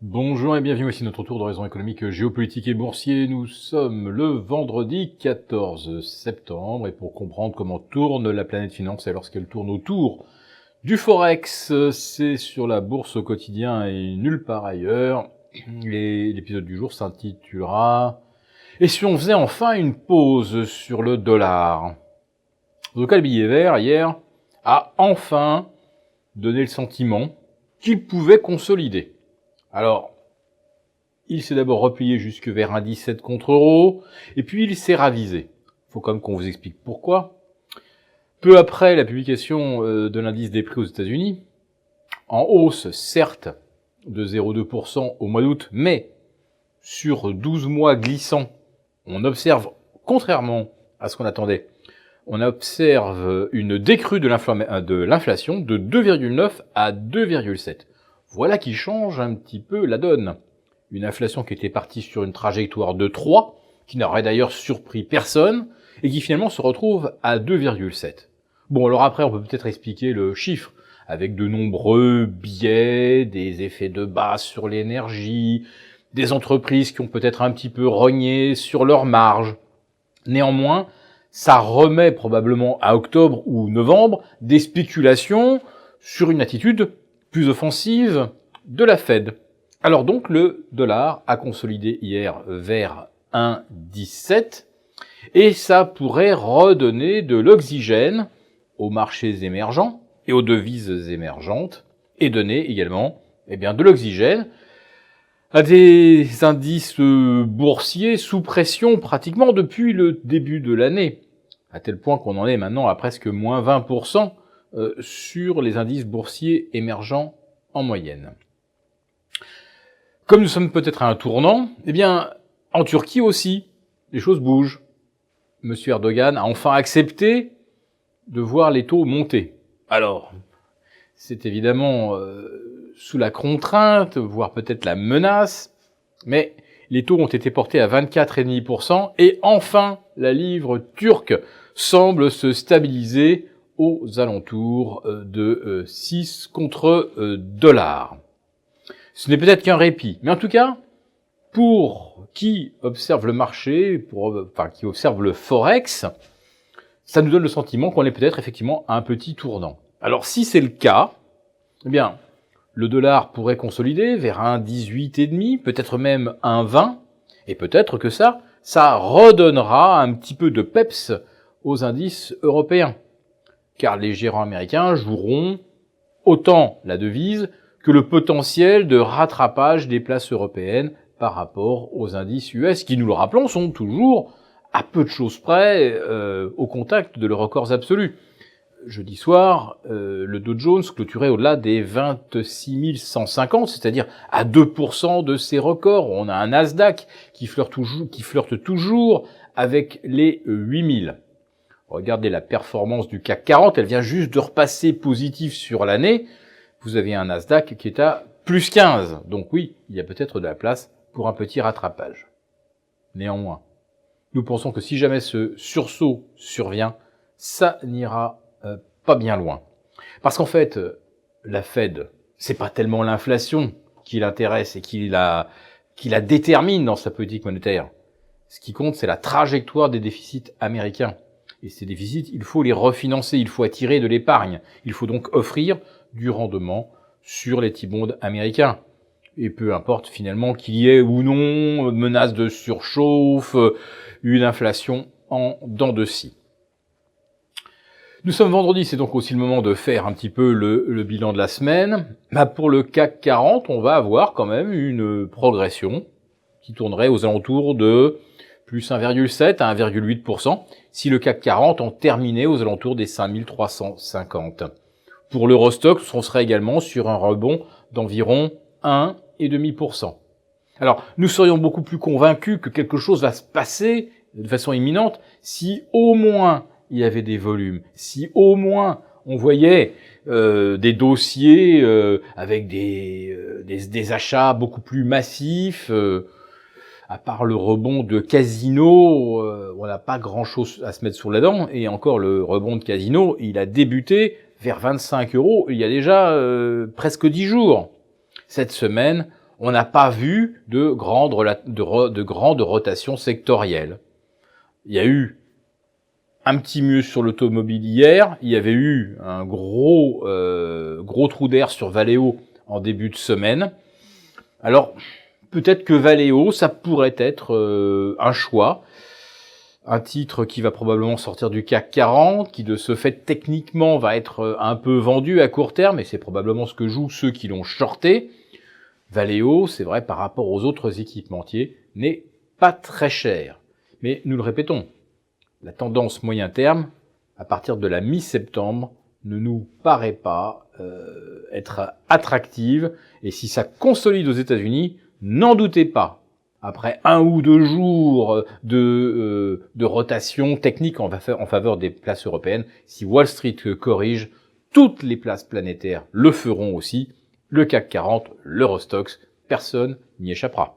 Bonjour et bienvenue, voici notre tour d'horizon économique, géopolitique et boursier. Nous sommes le vendredi 14 septembre et pour comprendre comment tourne la planète finance et lorsqu'elle tourne autour du Forex, c'est sur la bourse au quotidien et nulle part ailleurs. Et l'épisode du jour s'intitulera « Et si on faisait enfin une pause sur le dollar ?» En tout cas, le billet vert, hier, a enfin donné le sentiment qu'il pouvait consolider. Alors, il s'est d'abord replié jusque vers un 17 contre euro, et puis il s'est ravisé. Faut quand même qu'on vous explique pourquoi. Peu après la publication de l'indice des prix aux États-Unis, en hausse certes de 0,2% au mois d'août, mais sur 12 mois glissants, on observe, contrairement à ce qu'on attendait, on observe une décrue de l'inflation de 2,9 à 2,7. Voilà qui change un petit peu la donne. Une inflation qui était partie sur une trajectoire de 3, qui n'aurait d'ailleurs surpris personne, et qui finalement se retrouve à 2,7. Bon, alors après, on peut peut-être expliquer le chiffre, avec de nombreux biais, des effets de base sur l'énergie, des entreprises qui ont peut-être un petit peu rogné sur leurs marges. Néanmoins, ça remet probablement à octobre ou novembre des spéculations sur une attitude plus offensive de la Fed. Alors donc le dollar a consolidé hier vers 1,17 et ça pourrait redonner de l'oxygène aux marchés émergents et aux devises émergentes et donner également de l'oxygène à des indices boursiers sous pression pratiquement depuis le début de l'année, à tel point qu'on en est maintenant à presque moins 20% sur les indices boursiers émergents en moyenne. Comme nous sommes peut-être à un tournant, en Turquie aussi, les choses bougent. Monsieur Erdogan a enfin accepté de voir les taux monter. Alors, c'est évidemment sous la contrainte, voire peut-être la menace, mais les taux ont été portés à 24,5% et enfin, la livre turque semble se stabiliser aux alentours de 6 contre $. Ce n'est peut-être qu'un répit, mais en tout cas, pour qui observe le marché, qui observe le Forex, ça nous donne le sentiment qu'on est peut-être effectivement à un petit tournant. Alors si c'est le cas, le dollar pourrait consolider vers un 18,5, peut-être même un 20, et peut-être que ça redonnera un petit peu de peps aux indices européens, car les gérants américains joueront autant la devise que le potentiel de rattrapage des places européennes par rapport aux indices US, qui, nous le rappelons, sont toujours à peu de choses près au contact de leurs records absolus. Jeudi soir, le Dow Jones clôturait au-delà des 26 150, c'est-à-dire à 2% de ses records. On a un Nasdaq qui flirte toujours avec les 8000. Regardez la performance du CAC 40, elle vient juste de repasser positive sur l'année. Vous avez un Nasdaq qui est à plus 15. Donc oui, il y a peut-être de la place pour un petit rattrapage. Néanmoins, nous pensons que si jamais ce sursaut survient, ça n'ira pas bien loin. Parce qu'en fait, la Fed, c'est pas tellement l'inflation qui l'intéresse et qui la détermine dans sa politique monétaire. Ce qui compte, c'est la trajectoire des déficits américains. Et ces déficits, il faut les refinancer, il faut attirer de l'épargne. Il faut donc offrir du rendement sur les T-bonds américains. Et peu importe finalement qu'il y ait ou non menace de surchauffe, une inflation en dents de scie. Nous sommes vendredi, c'est donc aussi le moment de faire un petit peu le bilan de la semaine. Pour le CAC 40, on va avoir quand même une progression qui tournerait aux alentours de plus 1,7 à 1,8%, si le CAC 40 en terminait aux alentours des 5350. Pour l'Eurostoxx, on serait également sur un rebond d'environ 1,5%. Alors, nous serions beaucoup plus convaincus que quelque chose va se passer de façon imminente si au moins il y avait des volumes, si au moins on voyait des dossiers avec des achats beaucoup plus massifs. À part le rebond de Casino, on n'a pas grand-chose à se mettre sous la dent. Et encore, le rebond de Casino, il a débuté vers 25 € il y a déjà presque 10 jours. Cette semaine, On n'a pas vu de grandes rotations sectorielles. Il y a eu un petit mieux sur l'automobile hier, il y avait eu un gros trou d'air sur Valeo en début de semaine. Alors, peut-être que Valeo, ça pourrait être un choix. Un titre qui va probablement sortir du CAC 40, qui de ce fait techniquement va être un peu vendu à court terme, et c'est probablement ce que jouent ceux qui l'ont shorté. Valeo, c'est vrai, par rapport aux autres équipementiers, n'est pas très cher. Mais nous le répétons, la tendance moyen terme, à partir de la mi-septembre, ne nous paraît pas être attractive, et si ça consolide aux États-Unis, n'en doutez pas. Après 1 ou 2 jours de rotation technique en faveur des places européennes, si Wall Street corrige, toutes les places planétaires le feront aussi. Le CAC 40, l'Eurostoxx, personne n'y échappera.